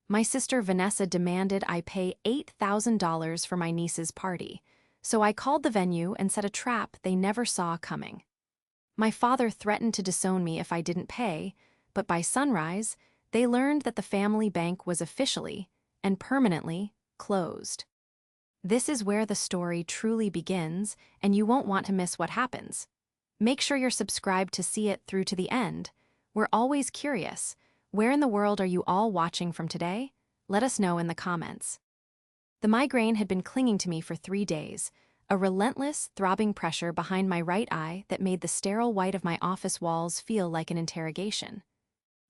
My sister Vanessa demanded I pay $8,000 for my niece's party, so I called the venue and set a trap they never saw coming. My father threatened to disown me if I didn't pay, but by sunrise, they learned that the family bank was officially and permanently closed. This is where the story truly begins, and you won't want to miss what happens. Make sure you're subscribed to see it through to the end. We're always curious. Where in the world are you all watching from today? Let us know in the comments. The migraine had been clinging to me for 3 days, a relentless, throbbing pressure behind my right eye that made the sterile white of my office walls feel like an interrogation.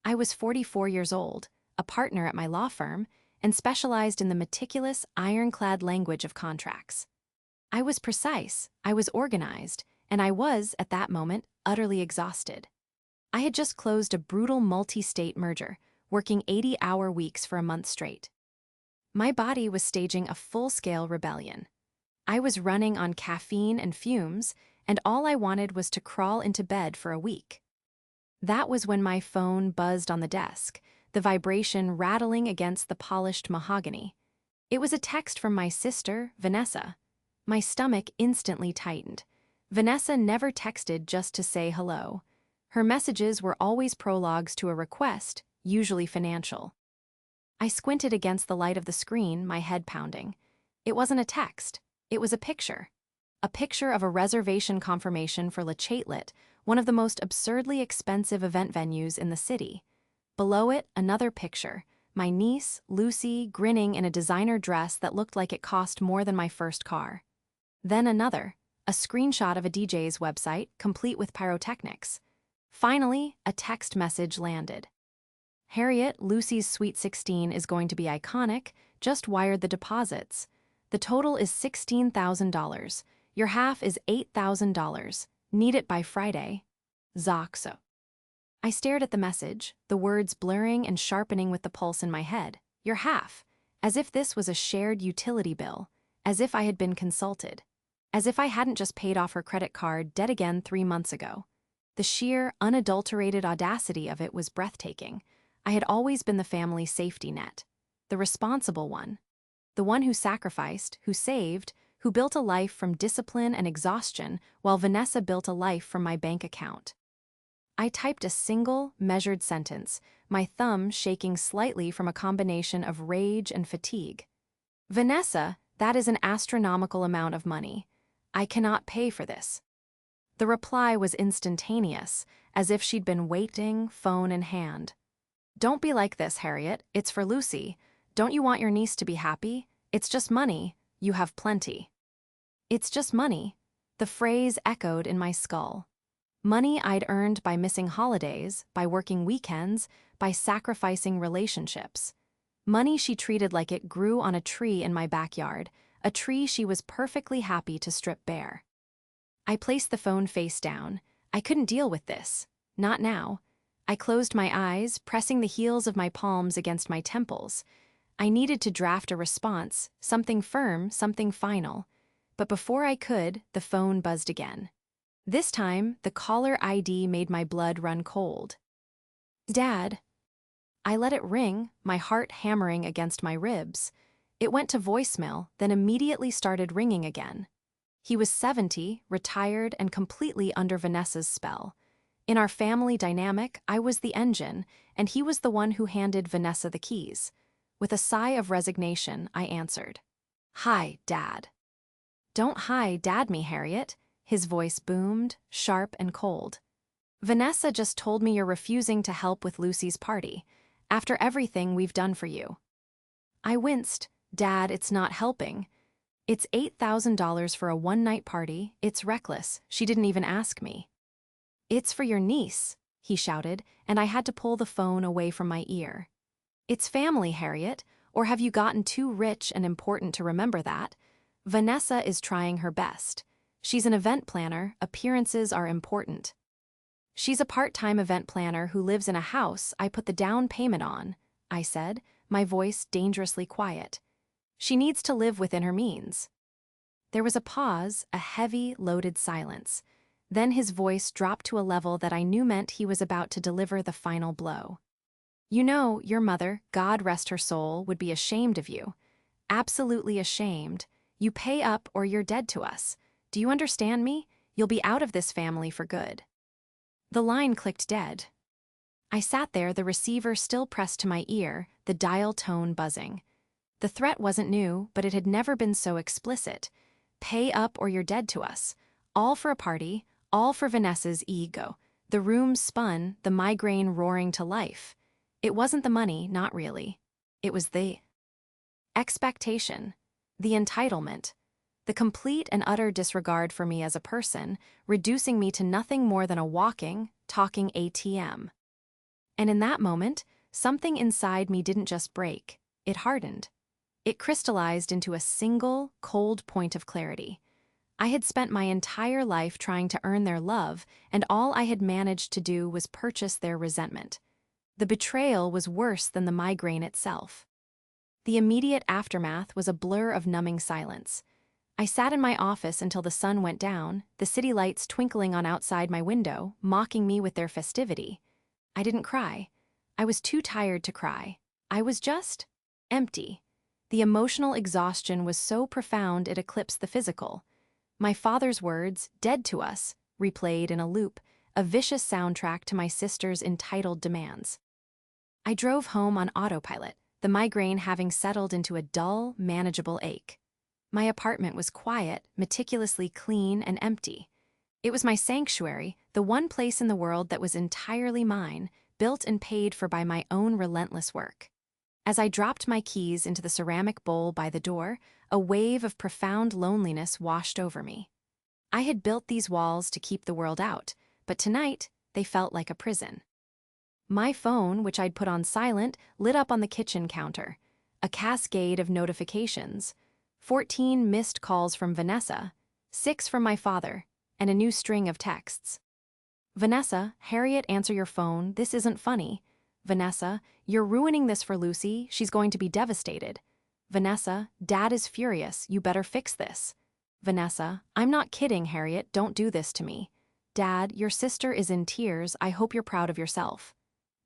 I was 44 years old, a partner at my law firm, and specialized in the meticulous, ironclad language of contracts. I was precise, I was organized, and I was, at that moment, utterly exhausted. I had just closed a brutal multi-state merger, working 80-hour weeks for a month straight. My body was staging a full-scale rebellion. I was running on caffeine and fumes, and all I wanted was to crawl into bed for a week. That was when my phone buzzed on the desk, the vibration rattling against the polished mahogany. It was a text from my sister, Vanessa. My stomach instantly tightened. Vanessa never texted just to say hello. Her messages were always prologues to a request, usually financial. I squinted against the light of the screen, my head pounding. It wasn't a text. It was a picture. A picture of a reservation confirmation for Le Chatelet, one of the most absurdly expensive event venues in the city. Below it, another picture, my niece, Lucy, grinning in a designer dress that looked like it cost more than my first car. Then another, a screenshot of a DJ's website, complete with pyrotechnics. Finally, a text message landed. Harriet, Lucy's Sweet 16 is going to be iconic, just wired the deposits. The total is $16,000. Your half is $8,000. Need it by Friday. Zoxo. I stared at the message, the words blurring and sharpening with the pulse in my head. Your half. As if this was a shared utility bill. As if I had been consulted. As if I hadn't just paid off her credit card dead again 3 months ago. The sheer, unadulterated audacity of it was breathtaking. I had always been the family safety net. The responsible one. The one who sacrificed, who saved, who built a life from discipline and exhaustion, while Vanessa built a life from my bank account. I typed a single, measured sentence, my thumb shaking slightly from a combination of rage and fatigue. Vanessa, that is an astronomical amount of money. I cannot pay for this. The reply was instantaneous, as if she'd been waiting, phone in hand. Don't be like this, Harriet. It's for Lucy. Don't you want your niece to be happy? It's just money. You have plenty. It's just money. The phrase echoed in my skull. Money I'd earned by missing holidays, by working weekends, by sacrificing relationships. Money she treated like it grew on a tree in my backyard, a tree she was perfectly happy to strip bare. I placed the phone face down. I couldn't deal with this. Not now. I closed my eyes, pressing the heels of my palms against my temples. I needed to draft a response, something firm, something final. But before I could, the phone buzzed again. This time, the caller ID made my blood run cold. Dad. I let it ring, my heart hammering against my ribs. It went to voicemail, then immediately started ringing again. He was 70, retired, and completely under Vanessa's spell. In our family dynamic, I was the engine, and he was the one who handed Vanessa the keys. With a sigh of resignation, I answered. Hi, Dad. Don't hi, Dad me, Harriet. His voice boomed, sharp and cold. Vanessa just told me you're refusing to help with Lucy's party, after everything we've done for you. I winced. Dad, it's not helping. It's $8,000 for a one-night party. It's reckless. She didn't even ask me. It's for your niece, he shouted, and I had to pull the phone away from my ear. It's family, Harriet, or have you gotten too rich and important to remember that? Vanessa is trying her best. She's an event planner. Appearances are important. She's a part-time event planner who lives in a house I put the down payment on, I said, my voice dangerously quiet. She needs to live within her means. There was a pause, a heavy, loaded silence. Then his voice dropped to a level that I knew meant he was about to deliver the final blow. You know, your mother, God rest her soul, would be ashamed of you. Absolutely ashamed. You pay up or you're dead to us. Do you understand me? You'll be out of this family for good." The line clicked dead. I sat there, the receiver still pressed to my ear, the dial tone buzzing. The threat wasn't new, but it had never been so explicit. Pay up or you're dead to us. All for a party, all for Vanessa's ego. The room spun, the migraine roaring to life. It wasn't the money, not really. It was the expectation, the entitlement, the complete and utter disregard for me as a person, reducing me to nothing more than a walking, talking ATM. And in that moment, something inside me didn't just break, it hardened. It crystallized into a single, cold point of clarity. I had spent my entire life trying to earn their love, and all I had managed to do was purchase their resentment. The betrayal was worse than the migraine itself. The immediate aftermath was a blur of numbing silence. I sat in my office until the sun went down, the city lights twinkling on outside my window, mocking me with their festivity. I didn't cry. I was too tired to cry. I was just empty. The emotional exhaustion was so profound it eclipsed the physical. My father's words, "dead to us," replayed in a loop, a vicious soundtrack to my sister's entitled demands. I drove home on autopilot, the migraine having settled into a dull, manageable ache. My apartment was quiet, meticulously clean and empty. It was my sanctuary, the one place in the world that was entirely mine, built and paid for by my own relentless work. As I dropped my keys into the ceramic bowl by the door, a wave of profound loneliness washed over me. I had built these walls to keep the world out, but tonight they felt like a prison. My phone, which I'd put on silent, lit up on the kitchen counter. A cascade of notifications. 14 missed calls from Vanessa, 6 from my father, and a new string of texts. "Vanessa, Harriet, answer your phone. This isn't funny. Vanessa, you're ruining this for Lucy. She's going to be devastated. Vanessa, Dad is furious. You better fix this. Vanessa, I'm not kidding, Harriet. Don't do this to me. Dad, your sister is in tears. I hope you're proud of yourself.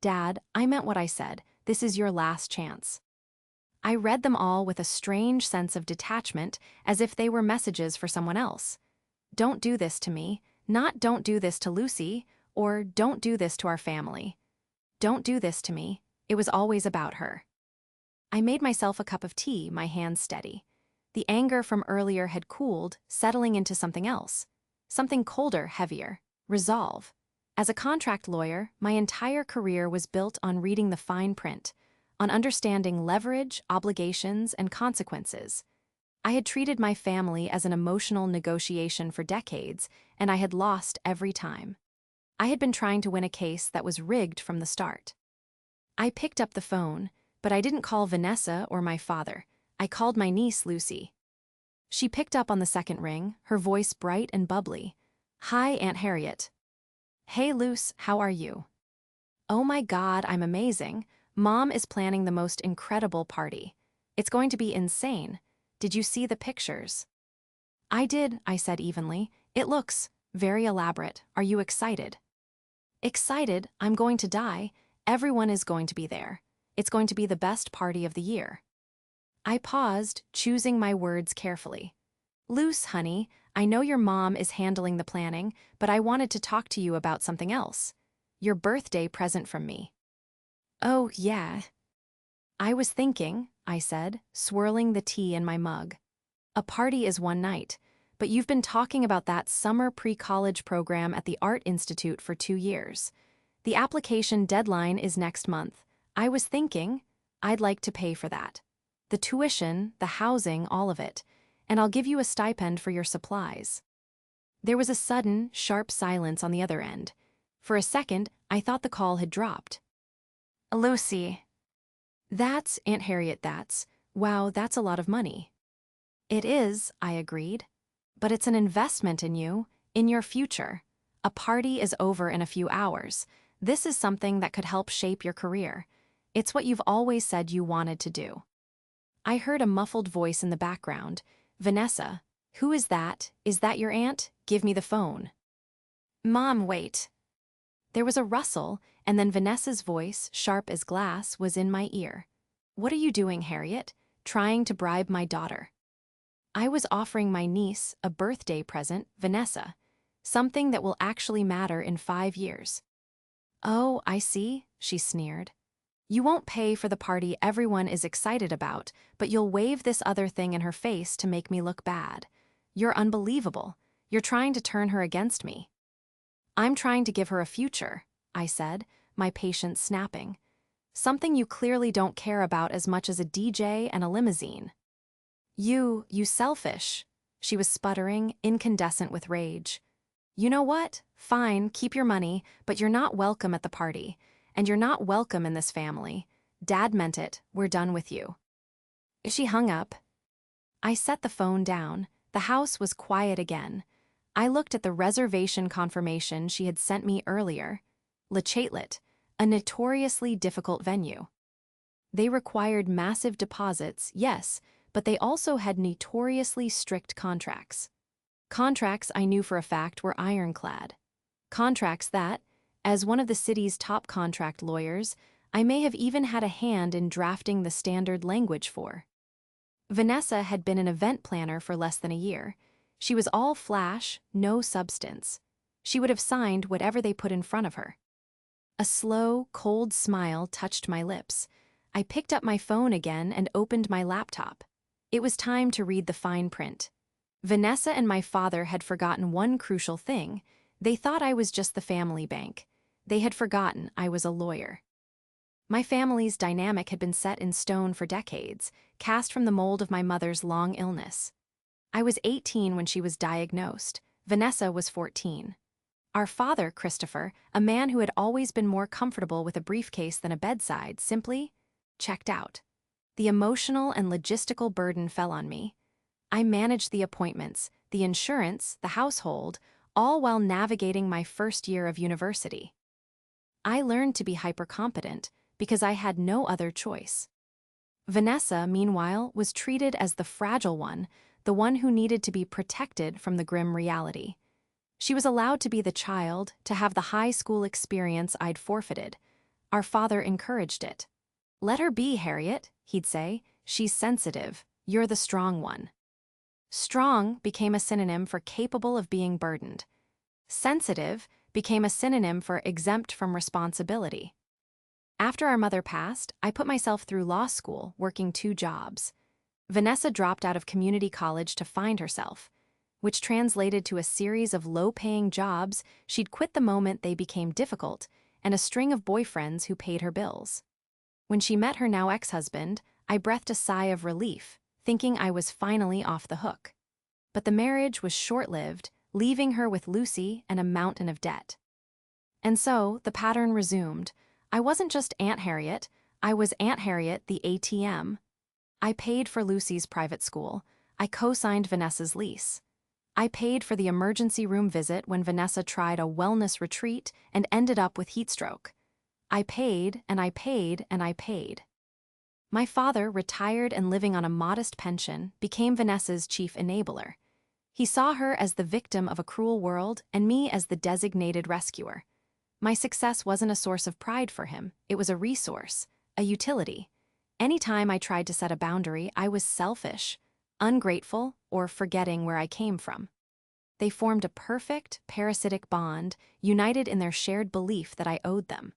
Dad, I meant what I said. This is your last chance." I read them all with a strange sense of detachment, as if they were messages for someone else. Don't do this to me, not don't do this to Lucy, or don't do this to our family. Don't do this to me. It was always about her. I made myself a cup of tea, my hands steady. The anger from earlier had cooled, settling into something else. Something colder, heavier. Resolve. As a contract lawyer, my entire career was built on reading the fine print, on understanding leverage, obligations, and consequences. I had treated my family as an emotional negotiation for decades, and I had lost every time. I had been trying to win a case that was rigged from the start. I picked up the phone, but I didn't call Vanessa or my father. I called my niece, Lucy. She picked up on the second ring, her voice bright and bubbly. "Hi, Aunt Harriet." "Hey, Luce, how are you?" "Oh my God, I'm amazing. Mom is planning the most incredible party. It's going to be insane. Did you see the pictures?" "I did," I said evenly. "It looks very elaborate. Are you excited?" "Excited? I'm going to die. Everyone is going to be there. It's going to be the best party of the year." I paused, choosing my words carefully. "Luce, honey, I know your mom is handling the planning, but I wanted to talk to you about something else. Your birthday present from me." "Oh, yeah." "I was thinking," I said, swirling the tea in my mug. "A party is one night, but you've been talking about that summer pre-college program at the Art Institute for 2 years. The application deadline is next month. I was thinking I'd like to pay for that. The tuition, the housing, all of it, and I'll give you a stipend for your supplies." There was a sudden, sharp silence on the other end. For a second, I thought the call had dropped. "Lucy." "That's, Aunt Harriet, wow, that's a lot of money." "It is," I agreed. "But it's an investment in you, in your future. A party is over in a few hours. This is something that could help shape your career. It's what you've always said you wanted to do." I heard a muffled voice in the background. "Vanessa, who is that? Is that your aunt? Give me the phone." "Mom, wait." There was a rustle, and then Vanessa's voice, sharp as glass, was in my ear. "What are you doing, Harriet? Trying to bribe my daughter?" I was offering my niece a birthday present, Vanessa, something that will actually matter in 5 years. "Oh, I see," she sneered. "You won't pay for the party everyone is excited about, but you'll wave this other thing in her face to make me look bad. You're unbelievable. You're trying to turn her against me." "I'm trying to give her a future," I said, my patience snapping. "Something you clearly don't care about as much as a DJ and a limousine." You selfish." She was sputtering, incandescent with rage. "You know what? Fine, keep your money, but you're not welcome at the party. And you're not welcome in this family. Dad meant it, we're done with you." She hung up. I set the phone down. The house was quiet again. I looked at the reservation confirmation she had sent me earlier. Le Chatelet, a notoriously difficult venue. They required massive deposits, yes, but they also had notoriously strict contracts. Contracts I knew for a fact were ironclad. Contracts that, as one of the city's top contract lawyers, I may have even had a hand in drafting the standard language for. Vanessa had been an event planner for less than a year. She was all flash, no substance. She would have signed whatever they put in front of her. A slow, cold smile touched my lips. I picked up my phone again and opened my laptop. It was time to read the fine print. Vanessa and my father had forgotten one crucial thing. They thought I was just the family bank. They had forgotten I was a lawyer. My family's dynamic had been set in stone for decades, cast from the mold of my mother's long illness. I was 18 when she was diagnosed. Vanessa was 14. Our father, Christopher, a man who had always been more comfortable with a briefcase than a bedside, simply checked out. The emotional and logistical burden fell on me. I managed the appointments, the insurance, the household, all while navigating my first year of university. I learned to be hypercompetent because I had no other choice. Vanessa, meanwhile, was treated as the fragile one, the one who needed to be protected from the grim reality. She was allowed to be the child, to have the high school experience I'd forfeited. Our father encouraged it. "Let her be, Harriet," he'd say. "She's sensitive. You're the strong one." Strong became a synonym for capable of being burdened. Sensitive became a synonym for exempt from responsibility. After our mother passed, I put myself through law school, working 2 jobs. Vanessa dropped out of community college to find herself, which translated to a series of low-paying jobs she'd quit the moment they became difficult, and a string of boyfriends who paid her bills. When she met her now ex-husband, I breathed a sigh of relief, thinking I was finally off the hook. But the marriage was short-lived, leaving her with Lucy and a mountain of debt. And so, the pattern resumed. I wasn't just Aunt Harriet, I was Aunt Harriet, the ATM. I paid for Lucy's private school. I co-signed Vanessa's lease. I paid for the emergency room visit when Vanessa tried a wellness retreat and ended up with heatstroke. I paid, and I paid, and I paid. My father, retired and living on a modest pension, became Vanessa's chief enabler. He saw her as the victim of a cruel world and me as the designated rescuer. My success wasn't a source of pride for him, it was a resource, a utility. Anytime I tried to set a boundary, I was selfish, ungrateful, or forgetting where I came from. They formed a perfect, parasitic bond, united in their shared belief that I owed them.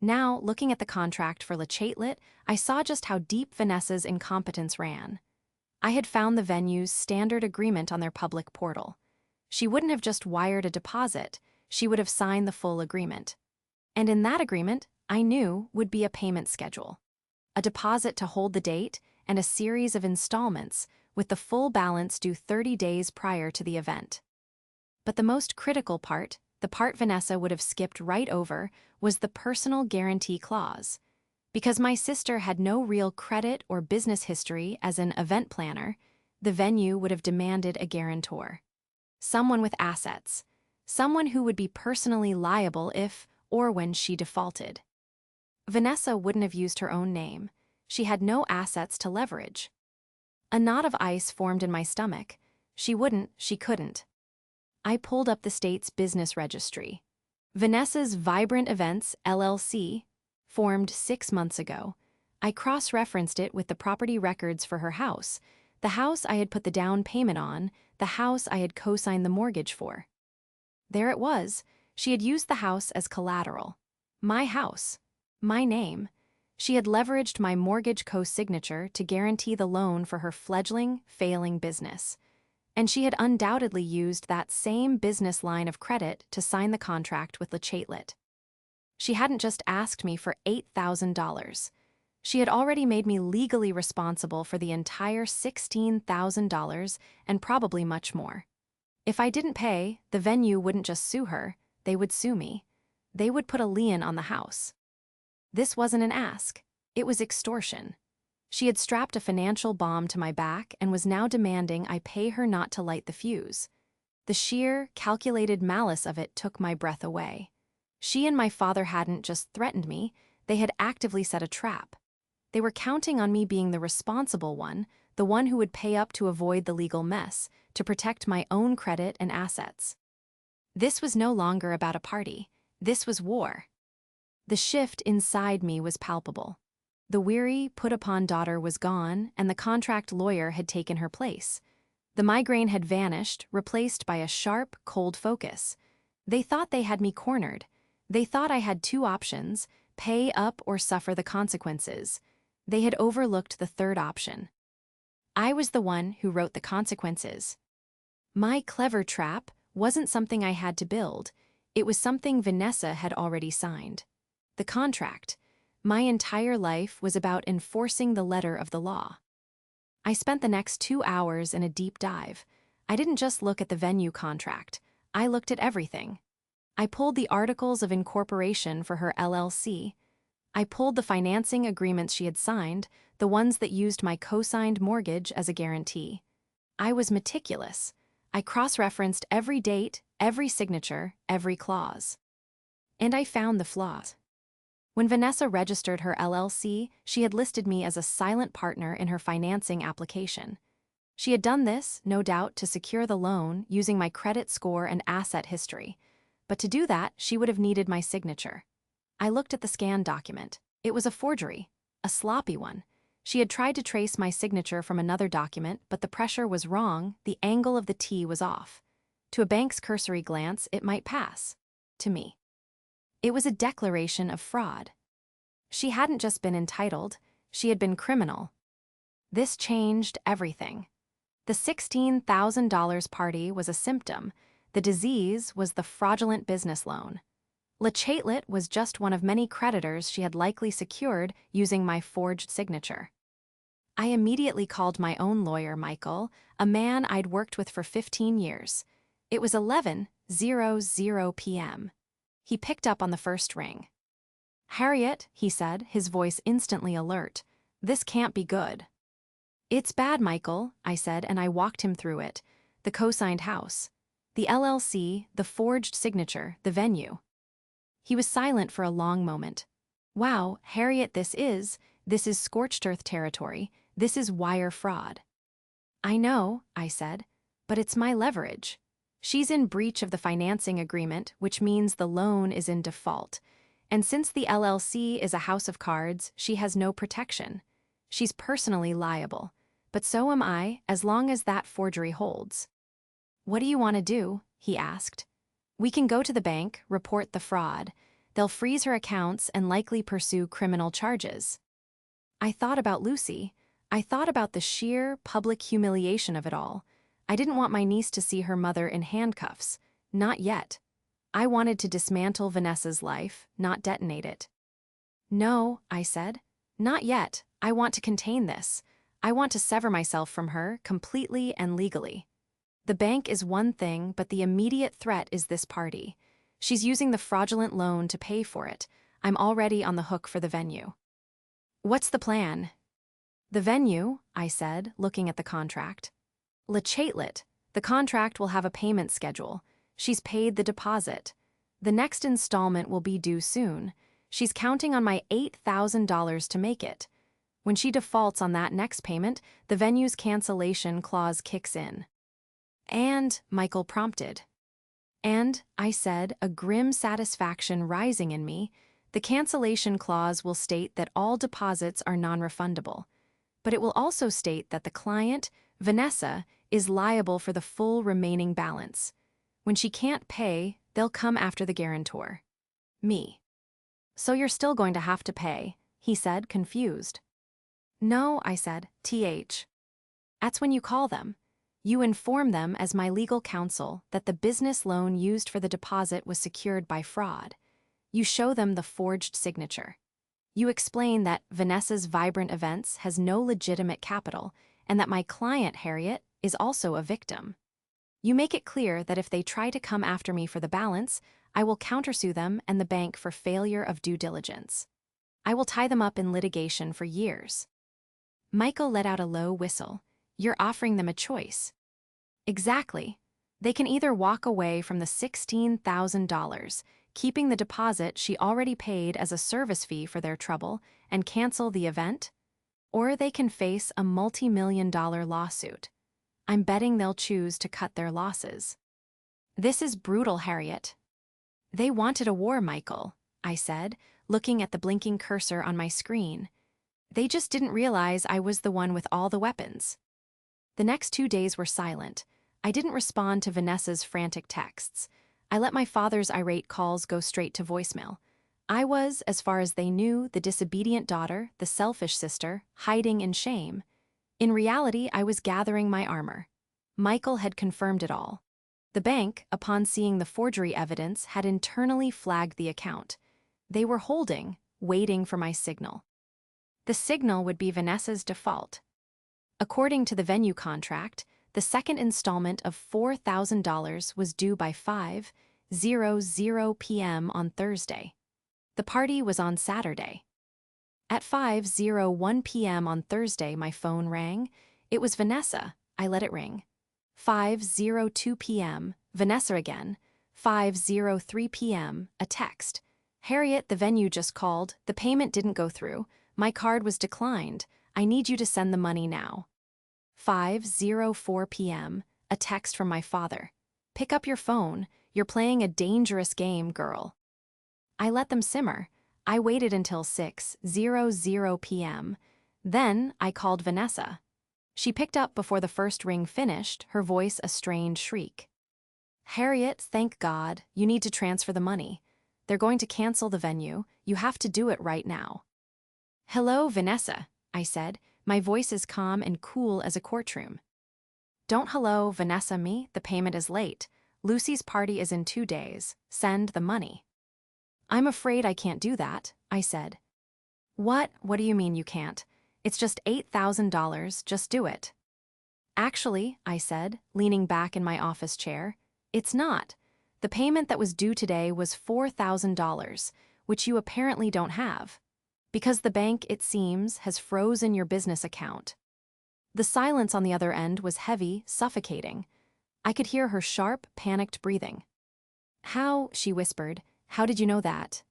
Now, looking at the contract for Le Chatelet, I saw just how deep Vanessa's incompetence ran. I had found the venue's standard agreement on their public portal. She wouldn't have just wired a deposit, she would have signed the full agreement. And in that agreement, I knew, would be a payment schedule. A deposit to hold the date and a series of installments, with the full balance due 30 days prior to the event. But the most critical part, the part Vanessa would have skipped right over, was the personal guarantee clause. Because my sister had no real credit or business history as an event planner, the venue would have demanded a guarantor. Someone with assets. Someone who would be personally liable if or when she defaulted. Vanessa wouldn't have used her own name. She had no assets to leverage. A knot of ice formed in my stomach. She couldn't. I pulled up the state's business registry. Vanessa's Vibrant Events, LLC, formed 6 months ago. I cross-referenced it with the property records for her house, the house I had put the down payment on, the house I had co-signed the mortgage for. There it was. She had used the house as collateral. My house. My name. She had leveraged my mortgage co-signature to guarantee the loan for her fledgling, failing business. And she had undoubtedly used that same business line of credit to sign the contract with ultimatum. She hadn't just asked me for $8,000. She had already made me legally responsible for the entire $16,000 and probably much more. If I didn't pay, the venue wouldn't just sue her, they would sue me. They would put a lien on the house. This wasn't an ask, it was extortion. She had strapped a financial bomb to my back and was now demanding I pay her not to light the fuse. The sheer, calculated malice of it took my breath away. She and my father hadn't just threatened me, they had actively set a trap. They were counting on me being the responsible one, the one who would pay up to avoid the legal mess, to protect my own credit and assets. This was no longer about a party. This was war. The shift inside me was palpable. The weary, put-upon daughter was gone, and the contract lawyer had taken her place. The migraine had vanished, replaced by a sharp, cold focus. They thought they had me cornered. They thought I had two options: pay up or suffer the consequences. They had overlooked the third option. I was the one who wrote the consequences. My clever trap wasn't something I had to build. It was something Vanessa had already signed. The contract. My entire life was about enforcing the letter of the law. I spent the next 2 hours in a deep dive. I didn't just look at the venue contract. I looked at everything. I pulled the articles of incorporation for her LLC. I pulled the financing agreements she had signed, the ones that used my co-signed mortgage as a guarantee. I was meticulous. I cross-referenced every date, every signature, every clause. And I found the flaws. When Vanessa registered her LLC, she had listed me as a silent partner in her financing application. She had done this, no doubt, to secure the loan using my credit score and asset history. But to do that, she would have needed my signature. I looked at the scanned document. It was a forgery, a sloppy one. She had tried to trace my signature from another document, but the pressure was wrong, the angle of the T was off. To a bank's cursory glance, it might pass. To me, it was a declaration of fraud. She hadn't just been entitled, she had been criminal. This changed everything. The $16,000 party was a symptom. The disease was the fraudulent business loan. Ultimatum was just one of many creditors she had likely secured using my forged signature. I immediately called my own lawyer, Michael, a man I'd worked with for 15 years. It was 11:00 p.m. He picked up on the first ring. "Harriet," he said, his voice instantly alert, "this can't be good." "It's bad, Michael," I said, and I walked him through it. The co-signed house. The LLC, the forged signature, the venue. He was silent for a long moment. "Wow, Harriet, this is scorched earth territory. This is wire fraud." "I know," I said, "but it's my leverage. She's in breach of the financing agreement, which means the loan is in default. And since the LLC is a house of cards, she has no protection. She's personally liable. But so am I, as long as that forgery holds." "What do you want to do?" he asked. "We can go to the bank, report the fraud. They'll freeze her accounts and likely pursue criminal charges." I thought about Lucy. I thought about the sheer, public humiliation of it all. I didn't want my niece to see her mother in handcuffs. Not yet. I wanted to dismantle Vanessa's life, not detonate it. "No," I said. "Not yet. I want to contain this. I want to sever myself from her, completely and legally. The bank is one thing, but the immediate threat is this party. She's using the fraudulent loan to pay for it. I'm already on the hook for the venue." "What's the plan?" "The venue," I said, looking at the contract. "Ultimatum. The contract will have a payment schedule. She's paid the deposit. The next installment will be due soon. She's counting on my $8,000 to make it. When she defaults on that next payment, the venue's cancellation clause kicks in." "And," Michael prompted. And, I said, a grim satisfaction rising in me, the cancellation clause will state that all deposits are non-refundable. But it will also state that the client, Vanessa, is liable for the full remaining balance. When she can't pay, they'll come after the guarantor. Me. So you're still going to have to pay, he said, confused. No, I said, That's when you call them. You inform them as my legal counsel that the business loan used for the deposit was secured by fraud. You show them the forged signature. You explain that Vanessa's Vibrant Events has no legitimate capital and that my client, Harriet, is also a victim. You make it clear that if they try to come after me for the balance, I will countersue them and the bank for failure of due diligence. I will tie them up in litigation for years. Michael let out a low whistle. You're offering them a choice. Exactly. They can either walk away from the $16,000, keeping the deposit she already paid as a service fee for their trouble, and cancel the event, or they can face a multi-million-dollar lawsuit. I'm betting they'll choose to cut their losses. This is brutal, Harriet. They wanted a war, Michael, I said, looking at the blinking cursor on my screen. They just didn't realize I was the one with all the weapons. The next 2 days were silent. I didn't respond to Vanessa's frantic texts. I let my father's irate calls go straight to voicemail. I was, as far as they knew, the disobedient daughter, the selfish sister, hiding in shame. In reality, I was gathering my armor. Michael had confirmed it all. The bank, upon seeing the forgery evidence, had internally flagged the account. They were holding, waiting for my signal. The signal would be Vanessa's default. According to the venue contract, the second installment of $4,000 was due by 5:00 p.m. on Thursday. The party was on Saturday. At 5:01 p.m. on Thursday, my phone rang. It was Vanessa. I let it ring. 5:02 p.m., Vanessa again. 5:03 p.m., a text. Harriet, the venue just called. The payment didn't go through. My card was declined. I need you to send the money now. 5:04 p.m., a text from my father. Pick up your phone. You're playing a dangerous game, girl. I let them simmer. I waited until 6:00 p.m. Then I called Vanessa. She picked up before the first ring finished, her voice a strained shriek. Harriet, thank God, you need to transfer the money. They're going to cancel the venue. You have to do it right now. Hello, Vanessa, I said. My voice is calm and cool as a courtroom. Don't hello, Vanessa me. The payment is late. Lucy's party is in 2 days. Send the money. I'm afraid I can't do that, I said. What do you mean you can't? It's just $8,000, just do it. Actually, I said, leaning back in my office chair, it's not. The payment that was due today was $4,000, which you apparently don't have. Because the bank, it seems, has frozen your business account. The silence on the other end was heavy, suffocating. I could hear her sharp, panicked breathing. How, she whispered, how did you know that?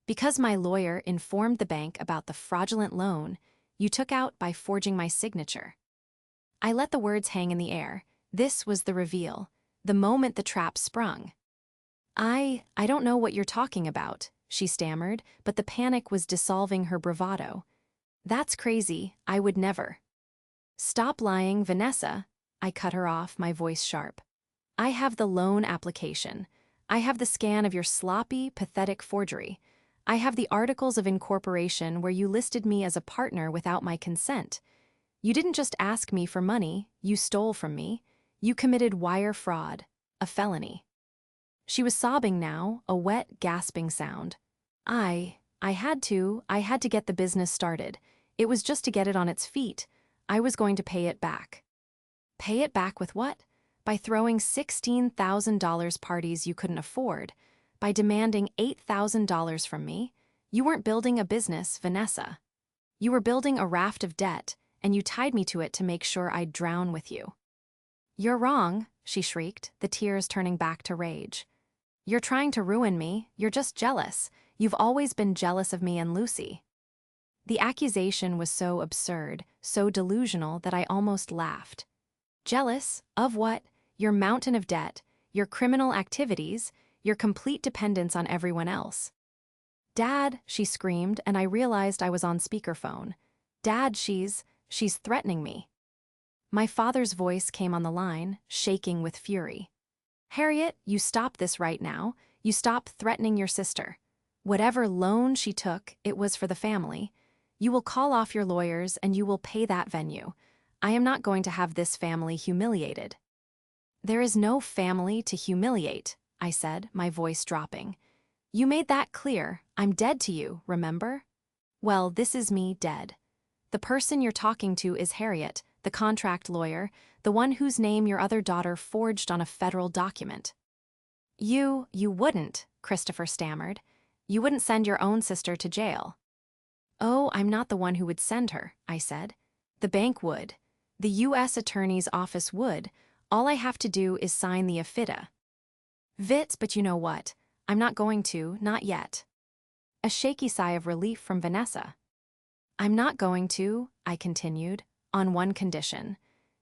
Because my lawyer informed the bank about the fraudulent loan you took out by forging my signature. I let the words hang in the air. This was the reveal, the moment the trap sprung. I don't know what you're talking about, she stammered, but the panic was dissolving her bravado. That's crazy, I would never. Stop lying, Vanessa, I cut her off, my voice sharp. I have the loan application. I have the scan of your sloppy, pathetic forgery. I have the articles of incorporation where you listed me as a partner without my consent. You didn't just ask me for money, you stole from me. You committed wire fraud, a felony. She was sobbing now, a wet, gasping sound. I had to get the business started. It was just to get it on its feet. I was going to pay it back. Pay it back with what? By throwing $16,000 parties you couldn't afford. By demanding $8,000 from me. You weren't building a business, Vanessa. You were building a raft of debt, and you tied me to it to make sure I'd drown with you. You're wrong, she shrieked, the tears turning back to rage. You're trying to ruin me. You're just jealous. You've always been jealous of me and Lucy. The accusation was so absurd, so delusional that I almost laughed. Jealous? Of what? Your mountain of debt, your criminal activities, your complete dependence on everyone else. Dad, she screamed, and I realized I was on speakerphone. Dad, she's threatening me. My father's voice came on the line, shaking with fury. Harriet, you stop this right now. You stop threatening your sister. Whatever loan she took, it was for the family. You will call off your lawyers and you will pay that venue. I am not going to have this family humiliated. There is no family to humiliate, I said, my voice dropping. You made that clear. I'm dead to you, remember? Well, this is me dead. The person you're talking to is Harriet, the contract lawyer, the one whose name your other daughter forged on a federal document. You wouldn't, Christopher stammered. You wouldn't send your own sister to jail. Oh, I'm not the one who would send her, I said. The bank would. The U.S. Attorney's Office would. All I have to do is sign the affidavit. But you know what? I'm not going to, not yet. A shaky sigh of relief from Vanessa. I'm not going to, I continued, on one condition.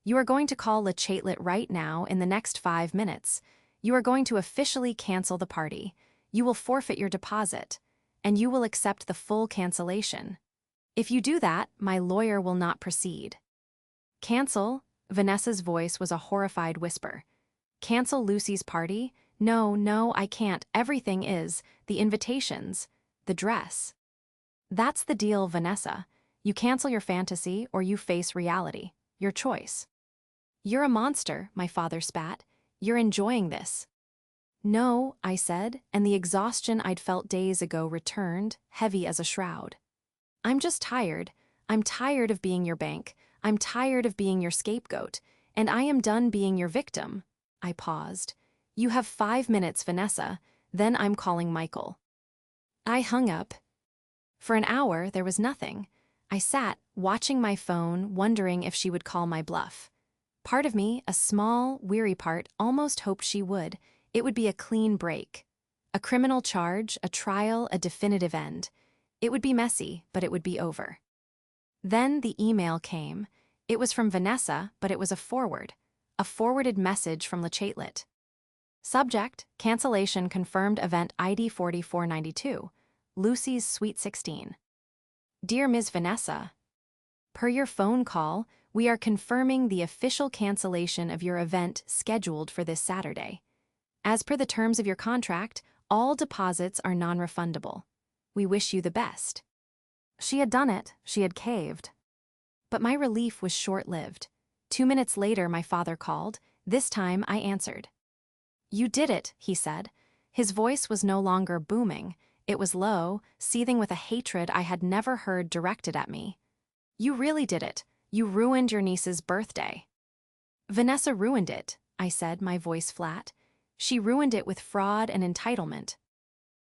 You are going to call Le Chatelet right now in the next 5 minutes. You are going to officially cancel the party. You will forfeit your deposit. And you will accept the full cancellation. If you do that, my lawyer will not proceed. Cancel? Vanessa's voice was a horrified whisper. Cancel Lucy's party? No, I can't. Everything is. The invitations. The dress. That's the deal, Vanessa. You cancel your fantasy or you face reality. Your choice. You're a monster, my father spat. You're enjoying this. No, I said, and the exhaustion I'd felt days ago returned, heavy as a shroud. I'm just tired. I'm tired of being your bank. I'm tired of being your scapegoat. And I am done being your victim. I paused. You have 5 minutes, Vanessa. Then I'm calling Michael. I hung up. For an hour, there was nothing. I sat, watching my phone, wondering if she would call my bluff. Part of me, a small, weary part, almost hoped she would. It would be a clean break. A criminal charge, a trial, a definitive end. It would be messy, but it would be over. Then the email came. It was from Vanessa, but it was a forwarded message from Le Chatelet. Subject, cancellation confirmed event ID 4492. Lucy's Sweet 16. Dear Ms. Vanessa, per your phone call, we are confirming the official cancellation of your event scheduled for this Saturday. As per the terms of your contract, all deposits are non-refundable. We wish you the best. She had done it. She had caved. But my relief was short-lived. 2 minutes later, my father called. This time, I answered. You did it, he said. His voice was no longer booming. It was low, seething with a hatred I had never heard directed at me. You really did it. You ruined your niece's birthday. Vanessa ruined it, I said, my voice flat. She ruined it with fraud and entitlement.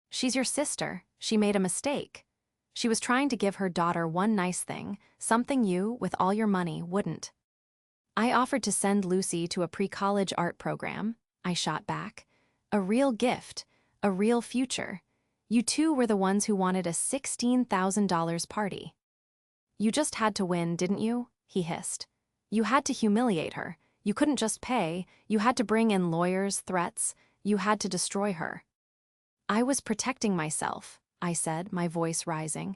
She's your sister. She made a mistake. She was trying to give her daughter one nice thing, something you, with all your money, wouldn't. I offered to send Lucy to a pre-college art program, I shot back. A real gift, a real future. You two were the ones who wanted a $16,000 party. You just had to win, didn't you? He hissed. You had to humiliate her. You couldn't just pay. You had to bring in lawyers, threats. You had to destroy her. I was protecting myself, I said, my voice rising.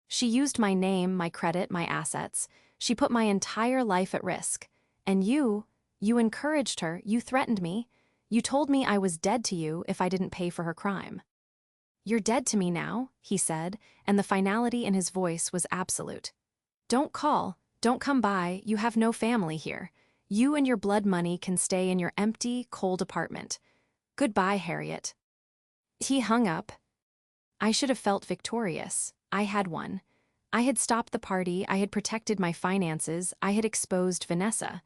She used my name, my credit, my assets. She put my entire life at risk. And you encouraged her, you threatened me. You told me I was dead to you if I didn't pay for her crime. You're dead to me now, he said, and the finality in his voice was absolute. Don't call, don't come by, you have no family here. You and your blood money can stay in your empty, cold apartment. Goodbye, Harriet. He hung up. I should have felt victorious. I had won. I had stopped the party, I had protected my finances, I had exposed Vanessa.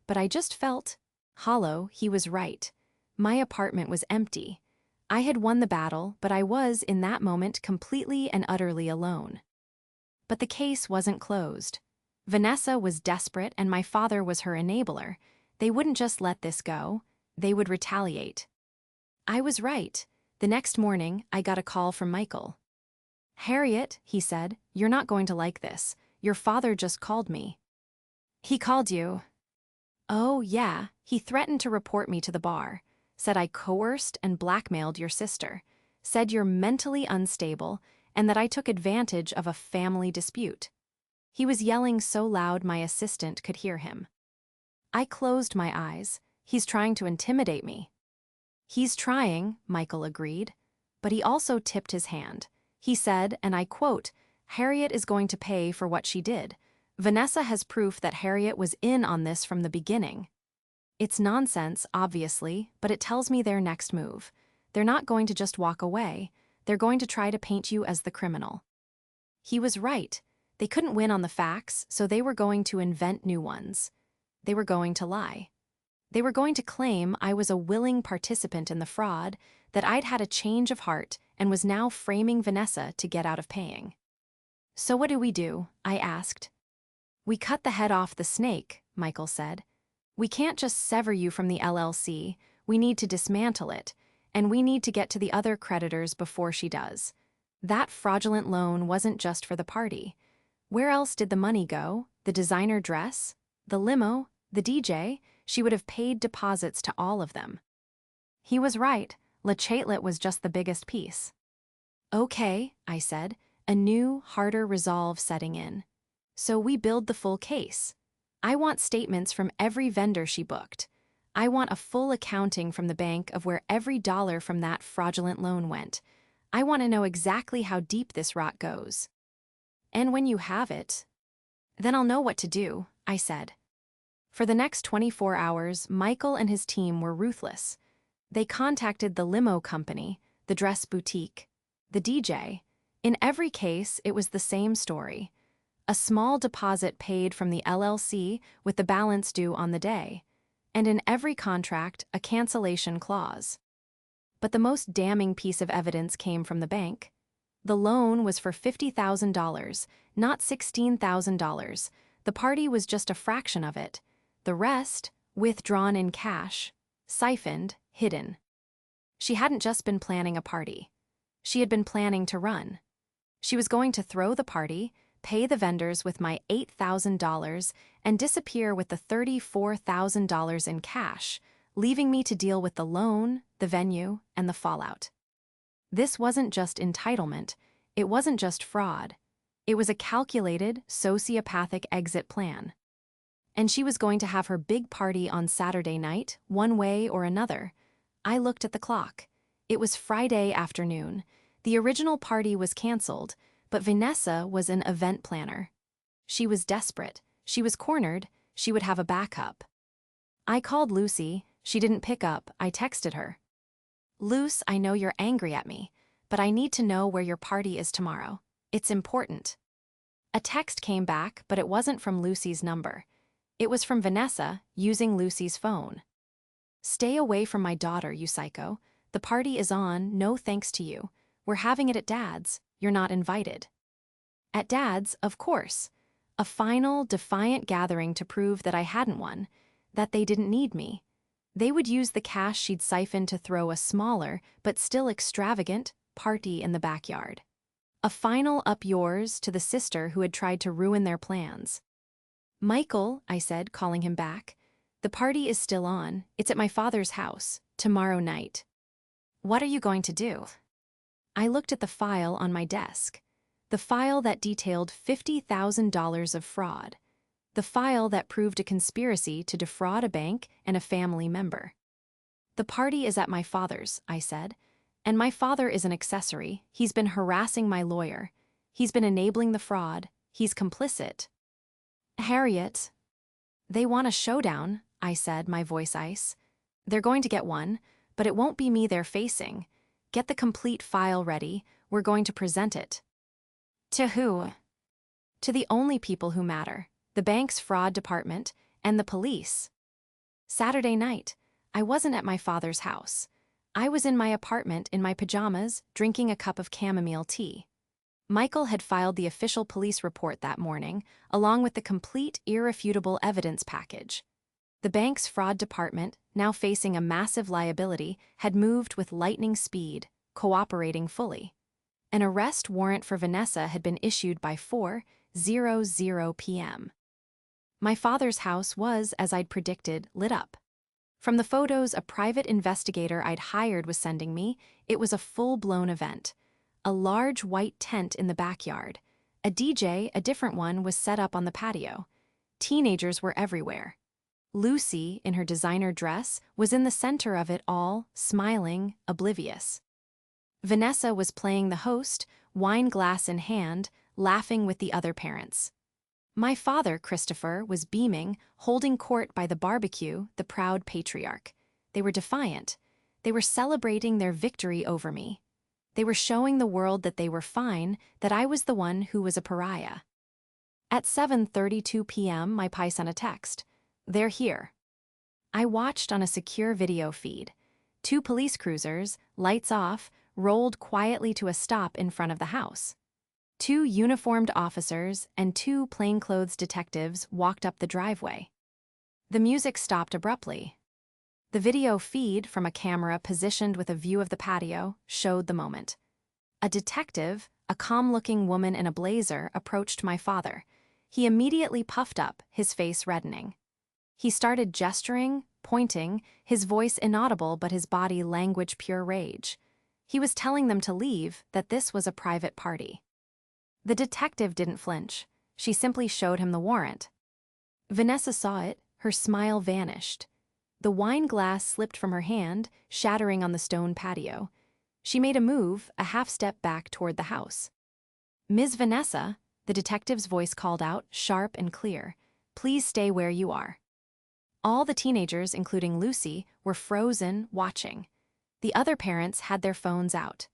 But I just felt hollow. He was right. My apartment was empty. I had won the battle, but I was, in that moment, completely and utterly alone. But the case wasn't closed. Vanessa was desperate and my father was her enabler. They wouldn't just let this go. They would retaliate. I was right. The next morning, I got a call from Michael. Harriet, he said, you're not going to like this. Your father just called me. He called you. Oh, yeah, he threatened to report me to the bar. said I coerced and blackmailed your sister, said you're mentally unstable, and that I took advantage of a family dispute. He was yelling so loud my assistant could hear him. I closed my eyes. He's trying to intimidate me. He's trying, Michael agreed, but he also tipped his hand. He said, and I quote, "Harriet is going to pay for what she did. Vanessa has proof that Harriet was in on this from the beginning." It's nonsense, obviously, but it tells me their next move. They're not going to just walk away. They're going to try to paint you as the criminal. He was right. They couldn't win on the facts, so they were going to invent new ones. They were going to lie. They were going to claim I was a willing participant in the fraud, that I'd had a change of heart and was now framing Vanessa to get out of paying. "So what do?" I asked. "We cut the head off the snake," Michael said. "We can't just sever you from the LLC, we need to dismantle it, and we need to get to the other creditors before she does. That fraudulent loan wasn't just for the party. Where else did the money go? The designer dress? The limo? The DJ? She would have paid deposits to all of them." He was right. Le Chatelet was just the biggest piece. "Okay," I said, a new, harder resolve setting in. "So we build the full case. I want statements from every vendor she booked. I want a full accounting from the bank of where every dollar from that fraudulent loan went. I want to know exactly how deep this rot goes. And when you have it, then I'll know what to do," I said. For the next 24 hours, Michael and his team were ruthless. They contacted the limo company, the dress boutique, the DJ. In every case, it was the same story. A small deposit paid from the LLC with the balance due on the day. And in every contract, a cancellation clause. But the most damning piece of evidence came from the bank. The loan was for $50,000, not $16,000. The party was just a fraction of it. The rest, withdrawn in cash, siphoned, hidden. She hadn't just been planning a party. She had been planning to run. She was going to throw the party, pay the vendors with my $8,000, and disappear with the $34,000 in cash, leaving me to deal with the loan, the venue, and the fallout. This wasn't just entitlement. It wasn't just fraud. It was a calculated, sociopathic exit plan. And she was going to have her big party on Saturday night, one way or another. I looked at the clock. It was Friday afternoon. The original party was canceled, but Vanessa was an event planner. She was desperate. She was cornered. She would have a backup. I called Lucy. She didn't pick up. I texted her. "Luce, I know you're angry at me, but I need to know where your party is tomorrow. It's important." A text came back, but it wasn't from Lucy's number. It was from Vanessa, using Lucy's phone. "Stay away from my daughter, you psycho. The party is on, no thanks to you. We're having it at Dad's. You're not invited." At Dad's, of course. A final, defiant gathering to prove that I hadn't won, that they didn't need me. They would use the cash she'd siphoned to throw a smaller, but still extravagant, party in the backyard. A final up yours to the sister who had tried to ruin their plans. "Michael," I said, calling him back, "the party is still on. It's at my father's house, tomorrow night." "What are you going to do?" I looked at the file on my desk. The file that detailed $50,000 of fraud. The file that proved a conspiracy to defraud a bank and a family member. "The party is at my father's," I said. "And my father is an accessory. He's been harassing my lawyer. He's been enabling the fraud. He's complicit." "Harriet." "They want a showdown," I said, my voice ice. "They're going to get one, but it won't be me they're facing. Get the complete file ready. We're going to present it." "To who?" "To the only people who matter. The bank's fraud department and the police." Saturday night, I wasn't at my father's house. I was in my apartment in my pajamas, drinking a cup of chamomile tea. Michael had filed the official police report that morning, along with the complete, irrefutable evidence package. The bank's fraud department, now facing a massive liability, had moved with lightning speed, cooperating fully. An arrest warrant for Vanessa had been issued by 4:00 p.m. My father's house was, as I'd predicted, lit up. From the photos a private investigator I'd hired was sending me, it was a full-blown event. A large white tent in the backyard. A DJ, a different one, was set up on the patio. Teenagers were everywhere. Lucy, in her designer dress, was in the center of it all, smiling, oblivious. Vanessa was playing the host, wine glass in hand, laughing with the other parents. My father, Christopher, was beaming, holding court by the barbecue, the proud patriarch. They were defiant. They were celebrating their victory over me. They were showing the world that they were fine, that I was the one who was a pariah. At 7:32 p.m., my pai sent a text. "They're here." I watched on a secure video feed. 2 police cruisers, lights off, rolled quietly to a stop in front of the house. 2 uniformed officers and 2 plainclothes detectives walked up the driveway. The music stopped abruptly. The video feed from a camera positioned with a view of the patio showed the moment. A detective, a calm-looking woman in a blazer, approached my father. He immediately puffed up, his face reddening. He started gesturing, pointing, his voice inaudible but his body language pure rage. He was telling them to leave, that this was a private party. The detective didn't flinch. She simply showed him the warrant. Vanessa saw it, her smile vanished. The wine glass slipped from her hand, shattering on the stone patio. She made a move, a half-step back toward the house. "Ms. Vanessa," the detective's voice called out, sharp and clear, "please stay where you are." All the teenagers, including Lucy, were frozen, watching. The other parents had their phones out.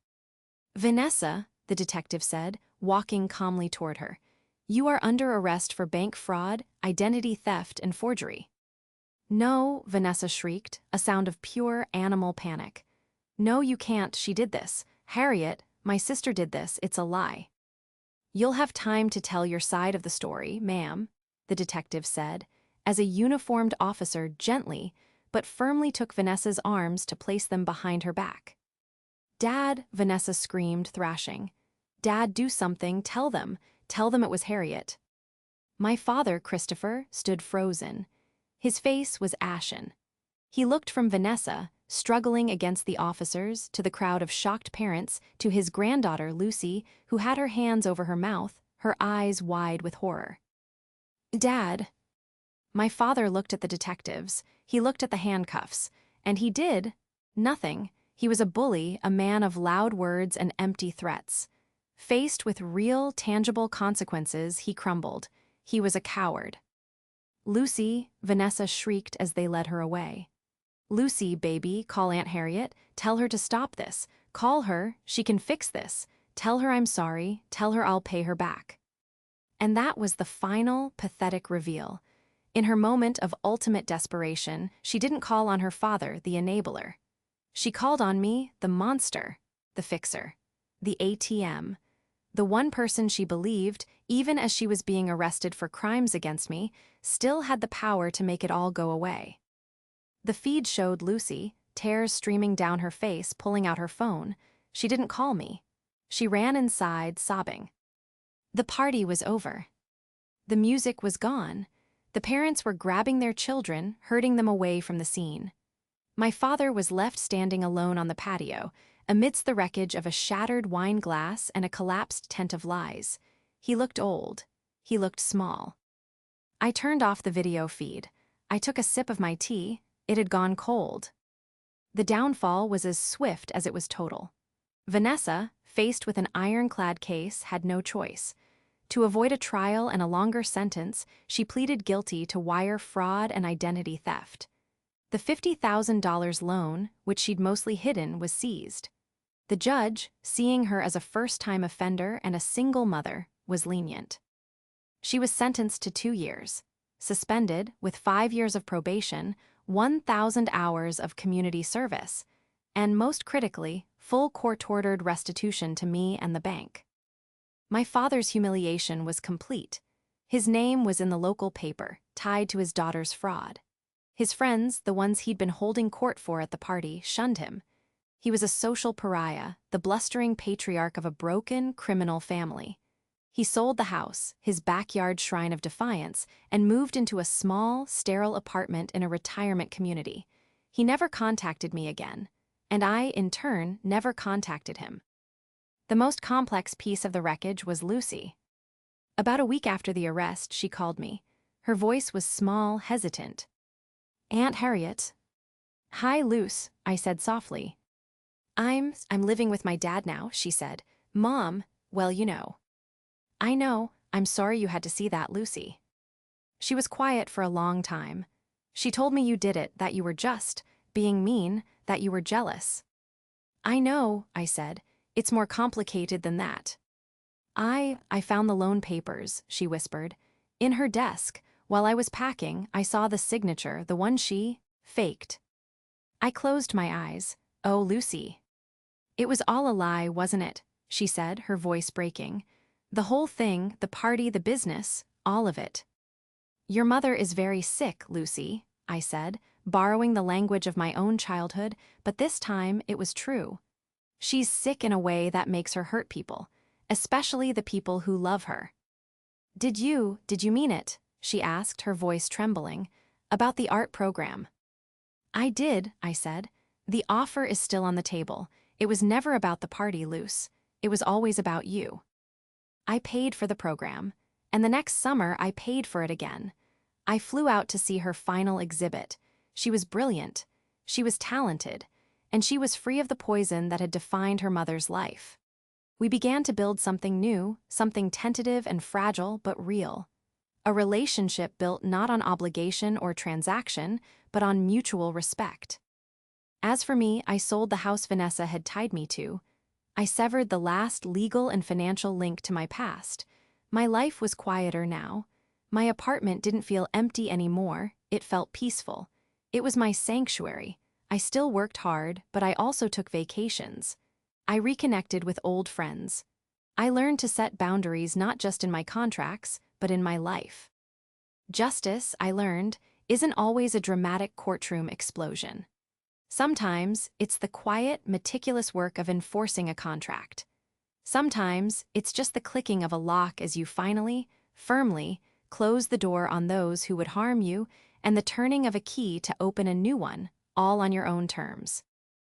"Vanessa," the detective said, walking calmly toward her, "you are under arrest for bank fraud, identity theft, and forgery." "No," Vanessa shrieked, a sound of pure animal panic. "No, you can't, she did this. Harriet, my sister did this, it's a lie." "You'll have time to tell your side of the story, ma'am," the detective said, as a uniformed officer gently but firmly took Vanessa's arms to place them behind her back. "Dad," Vanessa screamed, thrashing. "Dad, do something, tell them it was Harriet." My father, Christopher, stood frozen. His face was ashen. He looked from Vanessa, struggling against the officers, to the crowd of shocked parents, to his granddaughter, Lucy, who had her hands over her mouth, her eyes wide with horror. "Dad." My father looked at the detectives. He looked at the handcuffs. And he did nothing. He was a bully, a man of loud words and empty threats. Faced with real, tangible consequences, he crumbled. He was a coward. "Lucy," Vanessa shrieked as they led her away. "Lucy, baby, call Aunt Harriet. Tell her to stop this. Call her, she can fix this. Tell her I'm sorry. Tell her I'll pay her back." And that was the final, pathetic reveal. In her moment of ultimate desperation, she didn't call on her father, the enabler. She called on me, the monster, the fixer, the ATM, the one person she believed, even as she was being arrested for crimes against me, still had the power to make it all go away. The feed showed Lucy, tears streaming down her face, pulling out her phone. She didn't call me. She ran inside, sobbing. The party was over. The music was gone. The parents were grabbing their children, herding them away from the scene. My father was left standing alone on the patio, amidst the wreckage of a shattered wine glass and a collapsed tent of lies. He looked old. He looked small. I turned off the video feed. I took a sip of my tea. It had gone cold. The downfall was as swift as it was total. Vanessa, faced with an ironclad case, had no choice. To avoid a trial and a longer sentence, she pleaded guilty to wire fraud and identity theft. The $50,000 loan, which she'd mostly hidden, was seized. The judge, seeing her as a first-time offender and a single mother, was lenient. She was sentenced to 2 years, suspended with 5 years of probation, 1,000 hours of community service, and most critically, full court-ordered restitution to me and the bank. My father's humiliation was complete. His name was in the local paper, tied to his daughter's fraud. His friends, the ones he'd been holding court for at the party, shunned him. He was a social pariah, the blustering patriarch of a broken, criminal family. He sold the house, his backyard shrine of defiance, and moved into a small, sterile apartment in a retirement community. He never contacted me again, and I, in turn, never contacted him. The most complex piece of the wreckage was Lucy. About a week after the arrest, she called me. Her voice was small, hesitant. "Aunt Harriet." "Hi, Luce," I said softly. I'm living with my dad now," she said. "Mom, well, you know." "I know, I'm sorry you had to see that, Lucy." She was quiet for a long time. "She told me you did it, that you were just, being mean, that you were jealous." "I know," I said. "It's more complicated than that." I found the loan papers," she whispered. "In her desk. While I was packing, I saw the signature, the one she faked." I closed my eyes. "Oh, Lucy." "It was all a lie, wasn't it?" she said, her voice breaking. "The whole thing, the party, the business, all of it." "Your mother is very sick, Lucy," I said, borrowing the language of my own childhood, but this time it was true. "She's sick in a way that makes her hurt people, especially the people who love her." Did you mean it?" she asked, her voice trembling. "About the art program?" "I did," I said. "The offer is still on the table. It was never about the party, Luce. It was always about you." I paid for the program, and the next summer I paid for it again. I flew out to see her final exhibit. She was brilliant, she was talented, and she was free of the poison that had defined her mother's life. We began to build something new, something tentative and fragile but real. A relationship built not on obligation or transaction, but on mutual respect. As for me, I sold the house Vanessa had tied me to. I severed the last legal and financial link to my past. My life was quieter now. My apartment didn't feel empty anymore, it felt peaceful. It was my sanctuary. I still worked hard, but I also took vacations. I reconnected with old friends. I learned to set boundaries not just in my contracts, but in my life. Justice, I learned, isn't always a dramatic courtroom explosion. Sometimes it's the quiet, meticulous work of enforcing a contract. Sometimes it's just the clicking of a lock as you finally, firmly, close the door on those who would harm you, and the turning of a key to open a new one, all on your own terms.